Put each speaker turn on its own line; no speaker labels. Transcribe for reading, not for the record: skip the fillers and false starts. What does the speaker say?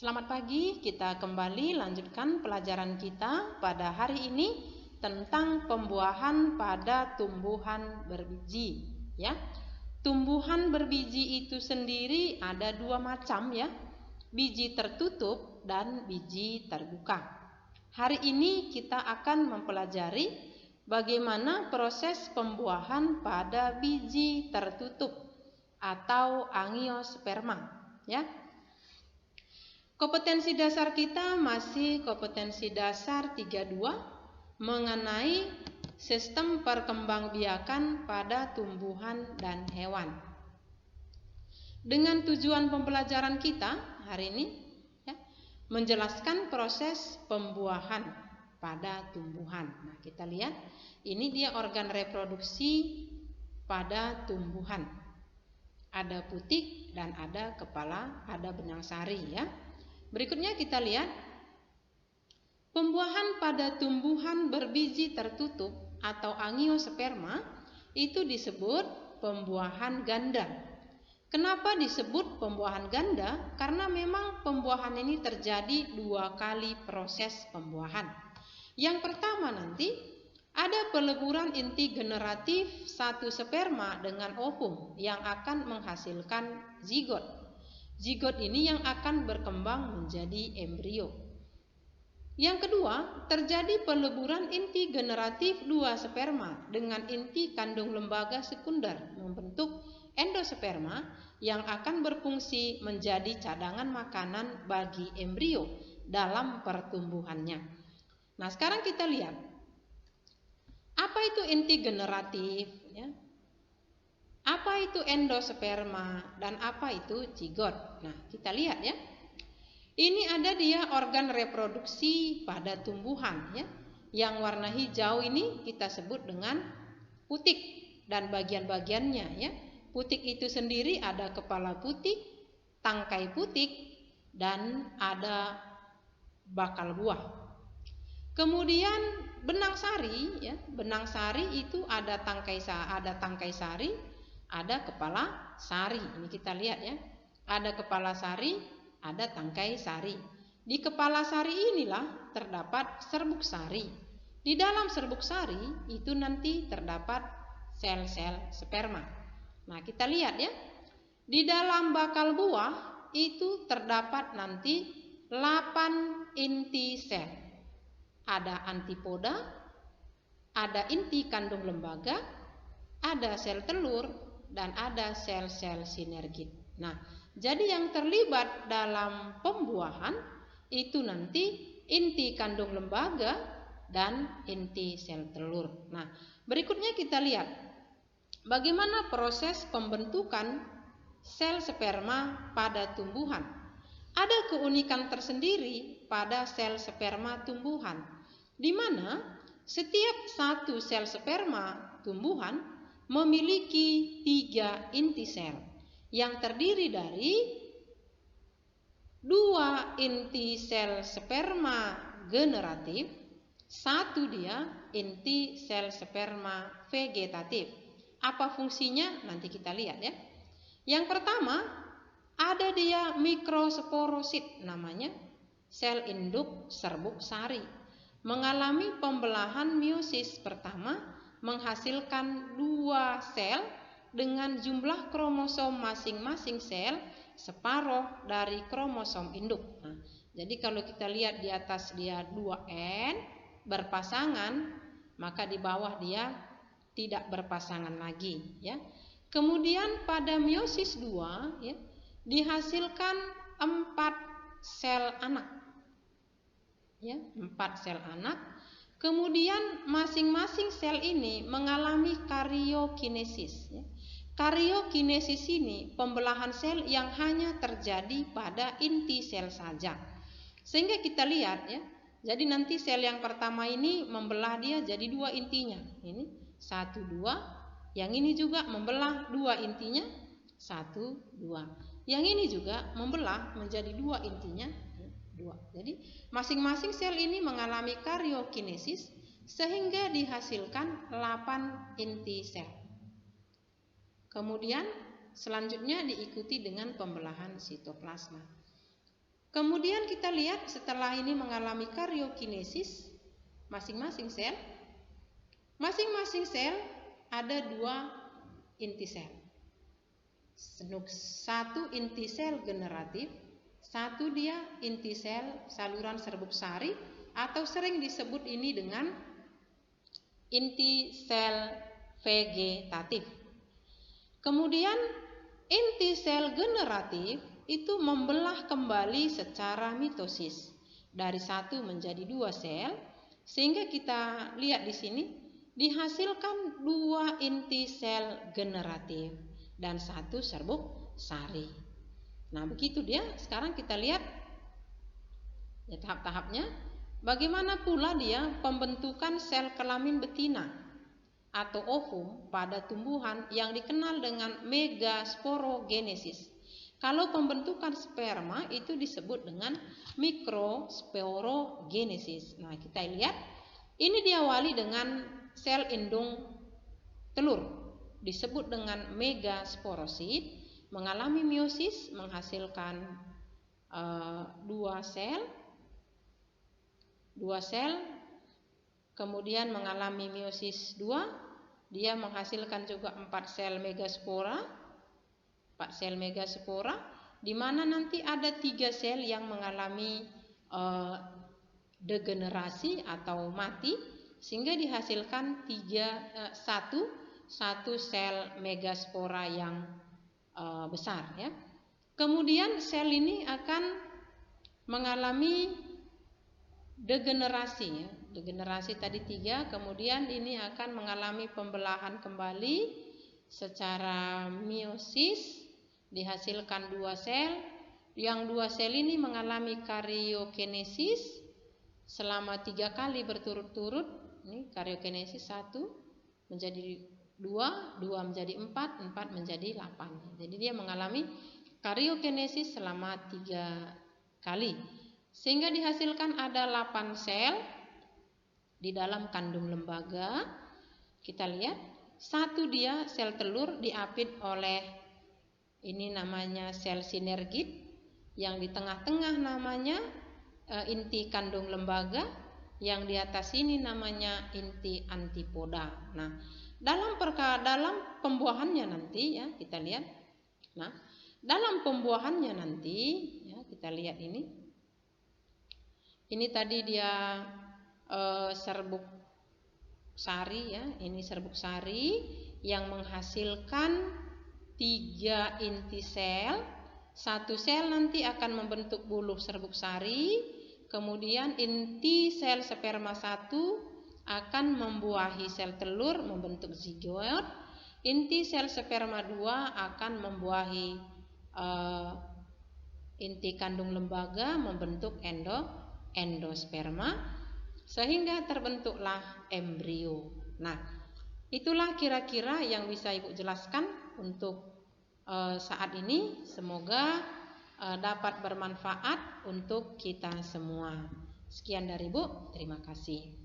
Selamat pagi, kita kembali lanjutkan pelajaran kita pada hari ini tentang pembuahan pada tumbuhan berbiji, ya. Tumbuhan berbiji itu sendiri ada dua macam, ya. Biji tertutup dan biji terbuka. Hari ini kita akan mempelajari bagaimana proses pembuahan pada biji tertutup atau angiosperma, ya. Kompetensi dasar kita masih kompetensi dasar 32 mengenai sistem perkembangbiakan pada tumbuhan dan hewan. Dengan tujuan pembelajaran kita hari ini, ya, menjelaskan proses pembuahan pada tumbuhan. Nah, kita lihat, ini dia organ reproduksi pada tumbuhan. Ada putik dan ada kepala, ada benang sari, ya. Berikutnya kita lihat pembuahan pada tumbuhan berbiji tertutup atau angiosperma itu disebut pembuahan ganda. Kenapa disebut pembuahan ganda? Karena memang pembuahan ini terjadi 2 kali proses pembuahan. Yang pertama nanti ada peleburan inti generatif satu sperma dengan ovum yang akan menghasilkan zigot. Zigot ini yang akan berkembang menjadi embrio. Yang kedua, terjadi peleburan inti generatif 2 sperma dengan inti kandung lembaga sekunder membentuk endosperma yang akan berfungsi menjadi cadangan makanan bagi embrio dalam pertumbuhannya. Nah, sekarang kita lihat apa itu inti generatif, ya? Apa itu endosperma dan apa itu zigot? Nah, kita lihat, ya. Ini ada dia organ reproduksi pada tumbuhan, ya. Yang warna hijau ini kita sebut dengan putik dan bagian-bagiannya, ya. Putik itu sendiri ada kepala putik, tangkai putik, dan ada bakal buah. Kemudian benang sari, ya. Benang sari itu ada tangkai sari, ada kepala sari. Ini kita lihat, ya. Ada kepala sari, ada tangkai sari. Di kepala sari inilah terdapat serbuk sari. Di dalam serbuk sari itu nanti terdapat sel-sel sperma. Nah, kita lihat, ya. Di dalam bakal buah itu terdapat nanti 8 inti sel. Ada antipoda, ada inti kandung lembaga, ada sel telur, dan ada sel-sel sinergit. Nah, jadi yang terlibat dalam pembuahan itu nanti inti kandung lembaga dan inti sel telur. Nah, berikutnya kita lihat bagaimana proses pembentukan sel sperma pada tumbuhan. Ada keunikan tersendiri pada sel sperma tumbuhan, di mana setiap satu sel sperma tumbuhan memiliki 3 inti sel yang terdiri dari 2 inti sel sperma generatif, 1 dia inti sel sperma vegetatif. Apa fungsinya? Nanti kita lihat, ya. Yang pertama ada dia mikrosporosit, namanya sel induk serbuk sari, mengalami pembelahan meiosis pertama menghasilkan 2 sel dengan jumlah kromosom masing-masing sel separuh dari kromosom induk. Nah, jadi kalau kita lihat di atas dia 2N berpasangan, maka di bawah dia tidak berpasangan lagi, ya. Kemudian pada meiosis 2, ya, dihasilkan 4 sel anak, ya, 4 sel anak. Kemudian masing-masing sel ini mengalami kariokinesis, ya. Kariokinesis ini pembelahan sel yang hanya terjadi pada inti sel saja. Sehingga kita lihat, ya. Jadi nanti sel yang pertama ini membelah dia jadi 2 intinya. Ini 1, 2. Yang ini juga membelah 2 intinya 1, 2. Yang ini juga membelah menjadi 2 intinya 2. Jadi masing-masing sel ini mengalami kariokinesis sehingga dihasilkan 8 inti sel. Kemudian selanjutnya diikuti dengan pembelahan sitoplasma. Kemudian kita lihat setelah ini mengalami karyokinesis, masing-masing sel ada 2 inti sel. Satu inti sel generatif, satu dia inti sel saluran serbuk sari atau sering disebut ini dengan inti sel vegetatif. Kemudian inti sel generatif itu membelah kembali secara mitosis dari 1 menjadi 2 sel, sehingga kita lihat di sini dihasilkan 2 inti sel generatif dan 1 serbuk sari. Nah, begitu dia. Sekarang kita lihat ya tahap-tahapnya. Bagaimana pula dia pembentukan sel kelamin betina atau ovum pada tumbuhan yang dikenal dengan megasporogenesis. Kalau pembentukan sperma itu disebut dengan mikrosporogenesis. Nah, kita lihat ini diawali dengan sel indung telur disebut dengan megasporosit, mengalami meiosis menghasilkan 2 sel, kemudian mengalami meiosis 2, dia menghasilkan juga 4 sel megaspora, di mana nanti ada 3 sel yang mengalami degenerasi atau mati, sehingga dihasilkan 1 sel megaspora yang besar ya. Kemudian sel ini akan mengalami degenerasi ya. Degenerasi tadi 3, kemudian ini akan mengalami pembelahan kembali secara meiosis, dihasilkan 2 sel. Yang 2 sel ini mengalami karyokinesis selama 3 kali berturut-turut. Ini karyokinesis 1 menjadi 2, 2 menjadi 4, 4 menjadi 8. Jadi dia mengalami karyokinesis selama 3 kali. Sehingga dihasilkan ada 8 sel di dalam kandung lembaga. Kita lihat, 1 dia sel telur diapit oleh ini namanya sel sinergit, yang di tengah-tengah namanya inti kandung lembaga, yang di atas ini namanya inti antipoda. Nah, dalam pembuahannya nanti ya kita lihat. Nah, dalam pembuahannya nanti ya kita lihat ini. Ini tadi dia serbuk sari ya, ini serbuk sari yang menghasilkan 3 inti sel. 1 sel nanti akan membentuk buluh serbuk sari, kemudian inti sel sperma 1 akan membuahi sel telur membentuk zigot, inti sel sperma 2 akan membuahi inti kandung lembaga membentuk endosperma, sehingga terbentuklah embrio. Nah, itulah kira-kira yang bisa Ibu jelaskan untuk saat ini. Semoga dapat bermanfaat untuk kita semua. Sekian dari Ibu, terima kasih.